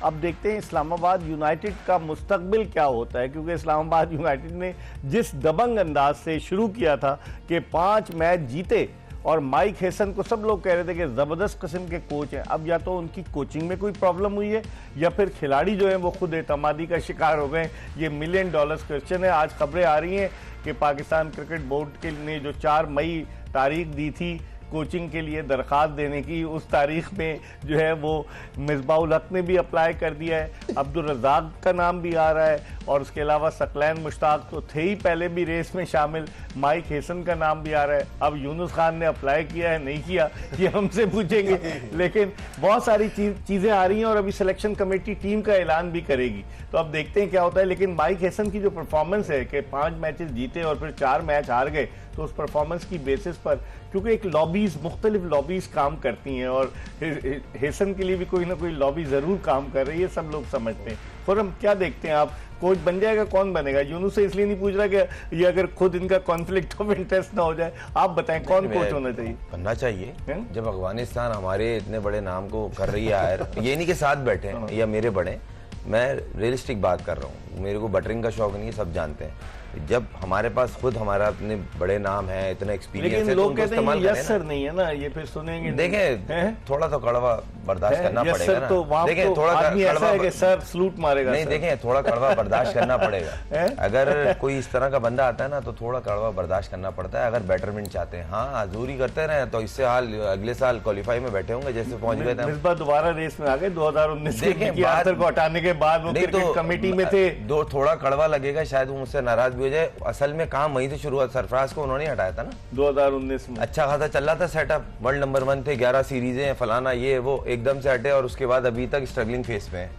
अब देखते हैं इस्लामाबाद यूनाइटेड का मुस्तकबिल क्या होता है, क्योंकि इस्लामाबाद यूनाइटेड ने जिस दबंग अंदाज से शुरू किया था कि 5 मैच जीते और माइक हेसन को सब लोग कह रहे थे कि ज़बरदस्त किस्म के कोच हैं, अब या तो उनकी कोचिंग में कोई प्रॉब्लम हुई है या फिर खिलाड़ी जो हैं वो खुद एतमादी का शिकार हो गए। ये $1 मिलियन क्वेश्चन है। आज खबरें आ रही हैं कि पाकिस्तान क्रिकेट बोर्ड के ने जो 4 मई तारीख दी थी कोचिंग के लिए दरख्वास्त देने की, उस तारीख में जो है वो मिसबाउल हक ने भी अप्लाई कर दिया है, अब्दुल रज़ाक का नाम भी आ रहा है और उसके अलावा सकलैन मुश्ताक तो थे ही पहले भी रेस में शामिल, माइक हेसन का नाम भी आ रहा है। अब यूनुस खान ने अप्लाई किया है नहीं किया ये हमसे पूछेंगे, लेकिन बहुत सारी चीज़ें आ रही हैं और अभी सिलेक्शन कमेटी टीम का ऐलान भी करेगी, तो अब देखते हैं क्या होता है। लेकिन माइक हेसन की जो परफॉर्मेंस है कि 5 मैचेस जीते और फिर 4 मैच हार गए, तो उस परफॉर्मेंस की बेसिस पर, क्योंकि एक लॉबीज, मुख्तलिफ लॉबीज काम करती हैं और हेसन के लिए भी कोई ना कोई लॉबी ज़रूर काम कर रही है, सब लोग समझते हैं। खुर्रम, क्या देखते हैं आप, कोच बन जाएगा, कौन बनेगा? यूनुस से इसलिए नहीं पूछ रहा कि ये अगर खुद इनका कॉन्फ्लिक्ट ऑफ इंटरेस्ट ना हो जाए, आप बताएं कौन कोच होना चाहिए? बनना चाहिए जब अफगानिस्तान हमारे इतने बड़े नाम को कर रही है हायर, ये नहीं कि साथ बैठे या मेरे बड़े, मैं रियलिस्टिक बात कर रहा हूँ, मेरे को बटरिंग का शौक नहीं है, सब जानते हैं। जब हमारे पास खुद हमारा इतने बड़े नाम है, इतना एक्सपीरियंस है, लोग कहते हैं यस सर नहीं है ना, ये फिर सुनेंगे। देखें थोड़ा तो कड़वा बर्दाश्त करना पड़ेगा ना। तो देखें थोड़ा कड़वा है कि सर सलूट मारेगा, नहीं देखें थोड़ा कड़वा बर्दाश्त करना पड़ेगा। अगर कोई इस तरह का बंदा आता है ना तो थोड़ा कड़वा बर्दाश्त करना पड़ता है, अगर बेटरमेंट चाहते हैं। हाँ हजूरी करते रहे तो इससे हाल अगले साल क्वालिफाई में बैठे होंगे जैसे पहुंच गए थे। इस बार दोबारा रेस में आ गए 2019 को हटाने के बाद, वो क्रिकेट कमेटी में थे। थोड़ा कड़वा लगेगा, शायद वो मुझसे नाराज भी हो जाए। असल में काम वहीं से शुरू हुआ, सरफराज को उन्होंने हटाया था ना 2019 में। अच्छा खासा चल रहा था सेटअप, वर्ल्ड नंबर 1 थे, 11 सीरीजें हैं, फलाना ये वो, एकदम से हटे और उसके बाद अभी तक स्ट्रगलिंग फेस में है।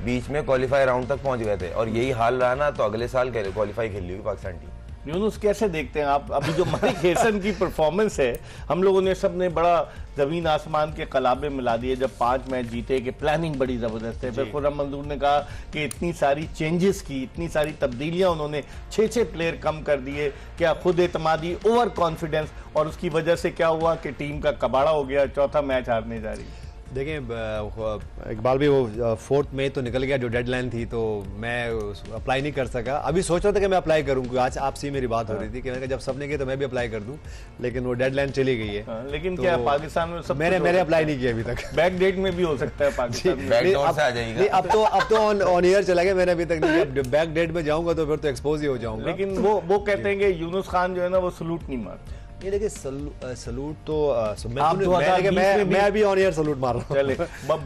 बीच में क्वालिफाई राउंड तक पहुंच गए थे और यही हाल रहा ना तो अगले साल क्वालिफाई खेल ली पाकिस्तान टीम। यूनुस कैसे देखते हैं आप अभी जो माइक हेसन की परफॉर्मेंस है? हम लोगों ने सब ने बड़ा जमीन आसमान के कलाबे मिला दिए जब 5 मैच जीते कि प्लानिंग बड़ी जबरदस्त है। फिर खुर्रम मंजूर ने कहा कि इतनी सारी चेंजेस की, इतनी सारी तब्दीलियां उन्होंने, 6 प्लेयर कम कर दिए, क्या खुद एतमादी, ओवर कॉन्फिडेंस, और उसकी वजह से क्या हुआ कि टीम का कबाड़ा हो गया, 4था मैच हारने जा रही है। देखिए इकबाल भी वो 4 मई तो निकल गया जो डेडलाइन थी, तो मैं अप्लाई नहीं कर सका। अभी सोच रहा था कि मैं अप्लाई करूँ, आज आपसे मेरी बात हो रही थी कि मैंने जब सबने किया तो मैं भी अप्लाई कर दूं, लेकिन वो डेडलाइन चली गई है। लेकिन तो क्या पाकिस्तान में सब मैंने अप्लाई नहीं किया अभी तक। बैक डेट में भी हो सकता है पाकिस्तान में, अब तो ऑन ईयर चला गया, मैंने अभी तक नहीं किया। बैक डेट में जाऊंगा तो फिर तो एक्सपोज ही हो जाऊंगा। लेकिन वो कहते हैं कि यूनुस खान जो है ना वो सलूट नहीं मारते। ये देखिए सलूट तो मैं अभी ऑन एयर सलूट मार रहा हूँ। चले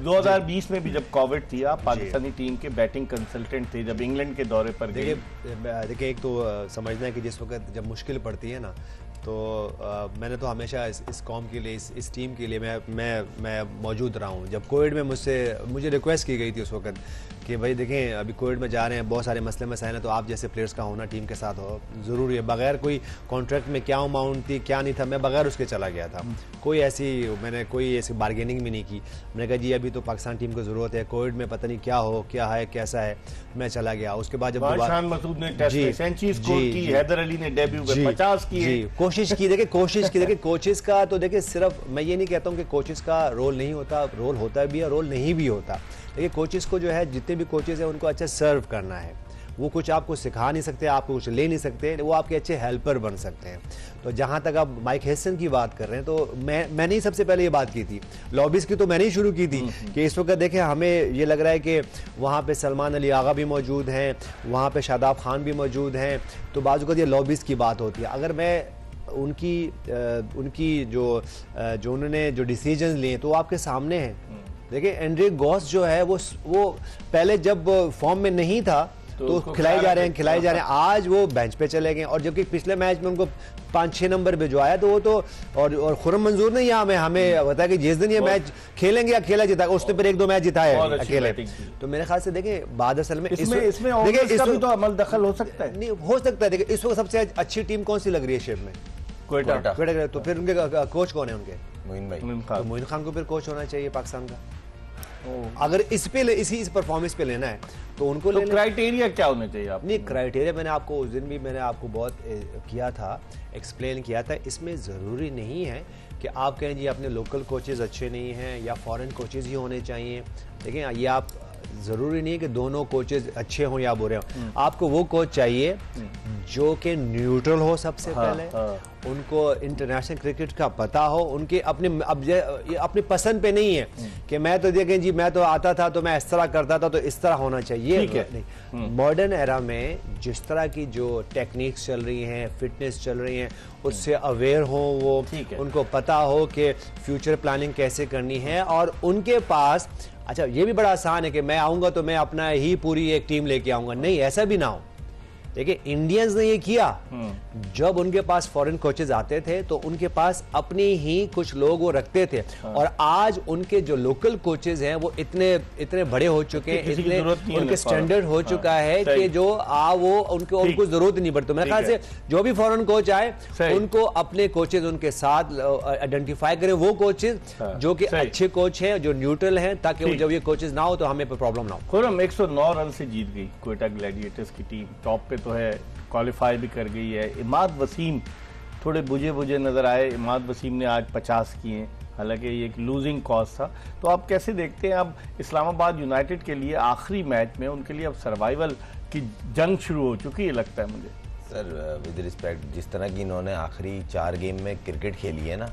2020 में भी जब कोविड थी, आप पाकिस्तानी टीम के बैटिंग कंसल्टेंट थे जब इंग्लैंड के दौरे पर गए। देखिए एक तो समझना है कि जिस वक्त जब मुश्किल पड़ती है ना, तो मैंने तो हमेशा इस कौम के लिए, इस टीम के लिए मैं मौजूद रहा हूँ। जब कोविड में मुझे रिक्वेस्ट की गई थी उस वक्त कि भाई देखें अभी कोविड में जा रहे हैं, बहुत सारे मसले मसाइल हैं, तो आप जैसे प्लेयर्स का होना टीम के साथ हो ज़रूरी है। बगैर कोई कॉन्ट्रैक्ट में क्या अमाउंट थी क्या नहीं था, मैं बगैर उसके चला गया था। मैंने कोई ऐसी बार्गेनिंग भी नहीं की। मैंने कहा जी अभी तो पाकिस्तान टीम को ज़रूरत है, कोविड में पता नहीं क्या हो, क्या है कैसा है, मैं चला गया। उसके बाद जब कोशिश की, देखिए कोचेस का तो देखिए सिर्फ मैं ये नहीं कहता हूँ कि कोचेस का रोल नहीं होता, रोल होता भी है, रोल नहीं भी होता। देखिए कोचेस को जो है, जितने भी कोचेस हैं उनको अच्छा सर्व करना है। वो कुछ आपको सिखा नहीं सकते, आपको कुछ ले नहीं सकते, वो आपके अच्छे हेल्पर बन सकते हैं। तो जहाँ तक आप माइक हेसन की बात कर रहे हैं, तो मैंने ही सबसे पहले ये बात की थी, लॉबीज़ की तो मैंने ही शुरू की थी कि इस वक्त देखें हमें ये लग रहा है कि वहाँ पे सलमान अली आगा भी मौजूद हैं, वहाँ पे शादाब खान भी मौजूद हैं, तो बाज़ वक़्त ये लॉबीज़ की बात होती है। अगर मैं उनकी जो उन्होंने जो डिसीजन लिए तो आपके सामने हैं। देखिए एंड्रे गॉस जो है वो पहले जब फॉर्म में नहीं था तो खिलाए जा रहे हैं, आज वो बेंच पे चले गए। और जबकि पिछले मैच में उनको 5-6 नंबर भिजवाया, तो वो तो और खुर्रम मंजूर ने यहाँ हमें बताया कि जिस दिन ये मैच खेलेंगे अकेला जीता, उसने फिर 1-2 मैच जिताया अकेले। तो मेरे ख्याल से देखिए बाद असल में इसमें इसका भी तो अमल दखल हो सकता है, नहीं हो सकता है। देखिए इस वक्त सबसे अच्छी टीम कौन सी लग रही है शेप में? क्वेटा। तो फिर उनके कोच कौन है? उनके मोइन खान को फिर कोच होना चाहिए पाकिस्तान का। अगर इस परफॉर्मेंस पे लेना है तो उनको तो क्राइटेरिया क्या होना चाहिए? आप नहीं, क्राइटेरिया मैंने आपको उस दिन भी बहुत किया था, एक्सप्लेन किया था। इसमें ज़रूरी नहीं है कि आप कहें जी अपने लोकल कोचेज़ अच्छे नहीं हैं या फॉरेन कोचेज़ ही होने चाहिए। देखें ये आप जरूरी नहीं है कि दोनों कोचेज अच्छे हों या बुरे हों। आपको वो कोच चाहिए जो कि न्यूट्रल हो सबसे पहले, उनको इंटरनेशनल क्रिकेट का पता हो, उनके अपनी पसंद पे नहीं है कि मैं तो देखें जी मैं तो आता था तो मैं इस तरह करता था तो इस तरह होना चाहिए। नहीं, मॉडर्न एरा में जिस तरह की जो टेक्निक्स चल रही हैं, फिटनेस चल रही हैं, उससे अवेयर हो वो, उनको पता हो कि फ्यूचर प्लानिंग कैसे करनी है, और उनके पास अच्छा ये भी बड़ा आसान है कि मैं आऊंगा तो मैं अपना ही पूरी एक टीम लेके आऊंगा, नहीं ऐसा भी ना हो। देखिए इंडियंस ने ये किया, जब उनके पास फॉरेन कोचेज आते थे तो उनके पास अपने ही कुछ लोग वो रखते थे, और आज उनके जो लोकल कोचेज हैं वो इतने बड़े हो चुके हैं, इतने उनके स्टैंडर्ड हो चुका है कि जो वो उनको जरूरत नहीं पड़ती। मेरे ख्याल से जो भी फॉरेन कोच आए उनको अपने कोचेज उनके साथ आइडेंटिफाई करें, वो कोचेज जो कि अच्छे कोच हैं, जो न्यूट्रल हैं, ताकि जब ये कोचेज ना हो तो हमें प्रॉब्लम ना हो। खुर्रम 109 रन से जीत गई क्वेटा ग्लैडिएटर्स की टीम, टॉप पे तो है, क्वालिफाई भी कर गई है। इमाद वसीम थोड़े बुझे नजर आए, इमाद वसीम ने आज 50 किए, हालांकि ये एक लूजिंग कॉज था। तो आप कैसे देखते हैं अब इस्लामाबाद यूनाइटेड के लिए आखिरी मैच में उनके लिए अब सर्वाइवल की जंग शुरू हो चुकी है लगता है मुझे? सर विद रिस्पेक्ट, जिस तरह की इन्होंने आखिरी 4 गेम में क्रिकेट खेली है ना,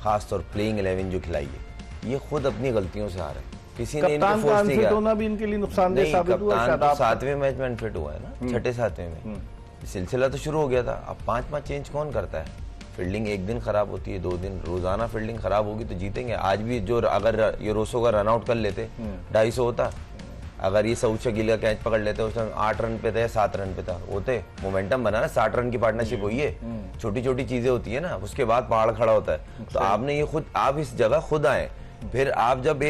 खास तौर प्लेइंग 11 जो खिलाई है, ये खुद अपनी गलतियों से हारे। किसी ने इनको फोर्स नहीं किया। होना भी इनके लिए नुकसानदेह साबित हुआ। कप्तान तो 7वें मैच में अनफिट हुआ है ना, 6-7वें में सिलसिला तो शुरू हो गया था। अब 5 चेंज कौन करता है? फील्डिंग एक दिन खराब होती है, 2 दिन, रोजाना फील्डिंग खराब होगी तो जीतेंगे। आज भी जो अगर ये रोसो का रन आउट कर लेते 250 होता, अगर ये सऊद शकील का कैच पकड़ लेते उस टाइम 8 रन पे था या 7 रन पे था, होते मोमेंटम बना ना, 60 रन की पार्टनरशिप हुई है। छोटी छोटी चीजें होती है ना, उसके बाद पहाड़ खड़ा होता है। तो आपने ये खुद, आप इस जगह खुद आए, फिर आप जब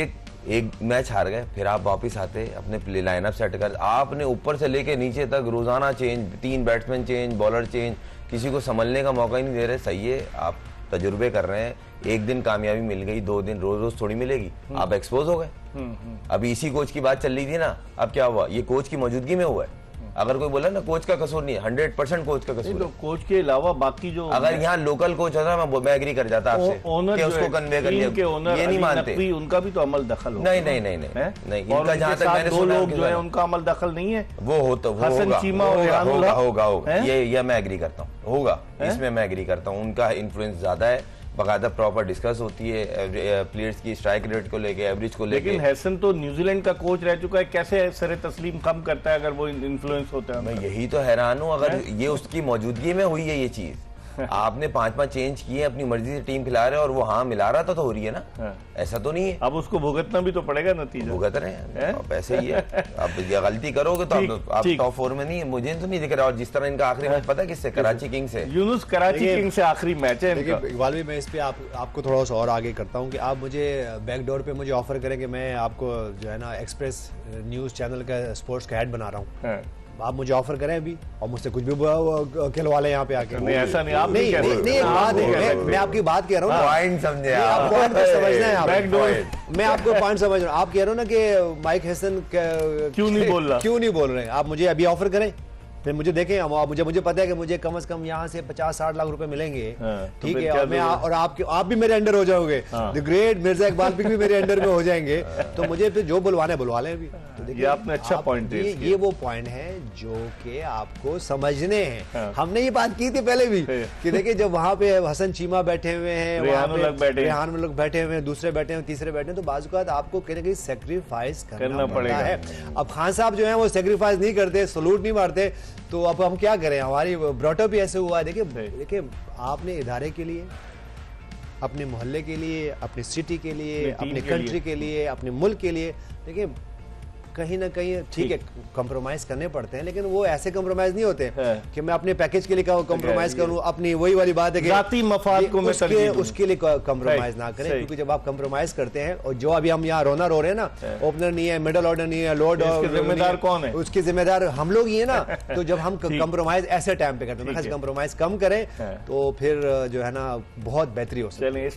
एक मैच हार गए, फिर आप वापस आते अपने प्ले लाइनअप सेट कर, आपने ऊपर से लेके नीचे तक रोजाना change, 3 batsman change, bowler change, किसी को संभलने का मौका ही नहीं दे रहे। सही है, आप तजुर्बे कर रहे हैं, एक दिन कामयाबी मिल गई, 2 दिन, रोज थोड़ी मिलेगी, आप एक्सपोज हो गए। अभी इसी कोच की बात चल रही थी ना, अब क्या हुआ? ये कोच की मौजूदगी में हुआ है। अगर कोई बोला ना कोच का कसूर नहीं है, 100% कोच का कसूर है। तो कोच के अलावा बाकी जो, अगर यहाँ लोकल कोच होता मैं एग्री कर जाता आपसे कि उसको कन्वे कर लिया, ये नहीं मानते। उनका भी तो अमल दखल नहीं, इनका जहाँ तक मैंने सुना लोग जो है उनका अमल दखल नहीं है, वो होगा, ये मैं एग्री करता हूँ, होगा, इसमें मैं एग्री करता हूँ। उनका इन्फ्लुएंस ज्यादा है, बकायदा प्रॉपर डिस्कस होती है प्लेयर्स की स्ट्राइक रेट को लेके, एवरेज को लेके। लेकिन हैसन तो न्यूजीलैंड का कोच रह चुका है, कैसे सरे तस्लीम कम करता है अगर वो इन्फ्लुएंस होता है? मैं यही तो हैरान हूँ, अगर ये उसकी मौजूदगी में हुई है ये चीज। आपने 5 चेंज किए, अपनी मर्जी से टीम खिला रहे हो, और वो हाँ मिला रहा तो हो रही है ना, ऐसा तो नहीं है। अब उसको भुगतना भी तो पड़ेगा, नतीजा भुगत रहे हैं, अब ऐसे ही है। अब ये गलती करोगे तो आप टॉप 4 में नहीं है, मुझे तो नहीं दिख रहा। और जिस तरह इनका आखिरी मैच पता है किससे? कराची किंग से। यूनुस कराची किंग से आखिरी मैच है इनका। इकबाल भाई, मैं इस पे आपको थोड़ा सा और आगे करता हूँ कि आप मुझे बैकडोर पे मुझे ऑफर करें कि मैं आपको जो है ना एक्सप्रेस न्यूज चैनल का स्पोर्ट्स का हेड बना रहा हूँ, आप मुझे ऑफर करें अभी, और मुझसे कुछ भी खिलवा लें यहाँ पे आके। नहीं ऐसा नहीं, आप नहीं, मैं आपकी बात कह रहा हूँ, पॉइंट समझे आप, पॉइंट समझना है आप, मैं आपको पॉइंट समझ रहा हूँ। आप कह रहे हो ना कि माइक हैसन क्यों नहीं बोल रहे? आप मुझे अभी ऑफर करें, फिर मुझे देखें, मुझे पता है कि मुझे कम से कम यहाँ से 50-60 लाख रुपए मिलेंगे, ठीक है, और मैं और आप भी मेरे अंडर हो जाओगे, द ग्रेट मिर्जा इकबाल भी मेरे अंडर में हो जाएंगे, तो मुझे फिर जो बुलवाने बुलवा लें अभी। तो ये आपने अच्छा पॉइंट दिया, ये वो पॉइंट है जो कि आपको समझने हैं। हमने ये बात की थी पहले भी कि देखिए जब वहाँ पे हसन चीमा बैठे हुए हैं, रेहान में लोग बैठे हुए हैं, दूसरे बैठे हैं, तीसरे बैठे हैं, तो बाज़ आपको कहीं ना कहीं सेक्रीफाइस करना पड़ता है। अब खान साहब जो है वो सेक्रीफाइस नहीं करते, सलूट नहीं मारते, तो अब हम क्या करें? हमारी ब्रॉटअप भी ऐसे हुआ है। देखिए आपने इदारे के लिए, अपने मोहल्ले के लिए, अपनी सिटी के लिए, अपने कंट्री के लिए, अपने मुल्क के लिए, देखिए कहीं ना कहीं ठीक है कॉम्प्रोमाइज करने पड़ते हैं, लेकिन वो ऐसे कॉम्प्रोमाइज नहीं होते कि मैं अपने पैकेज के लिए कॉम्प्रोमाइज करूं, अपनी वही वाली बात है कि जाती मफाद को उसके लिए कॉम्प्रोमाइज ना करें, क्योंकि जब आप कॉम्प्रोमाइज करते हैं, और जो अभी हम यहाँ रोना रो रहे हैं ना, ओपनर नहीं है, मिडल ऑर्डर नहीं है, लोअर ऑर्डर, जिम्मेदार कौन है? उसके जिम्मेदार हम लोग ही है ना। तो जब हम कॉम्प्रोमाइज ऐसे टाइम पे करते हैं, कॉम्प्रोमाइज कम करें तो फिर जो है ना बहुत बेहतरी हो सकती है।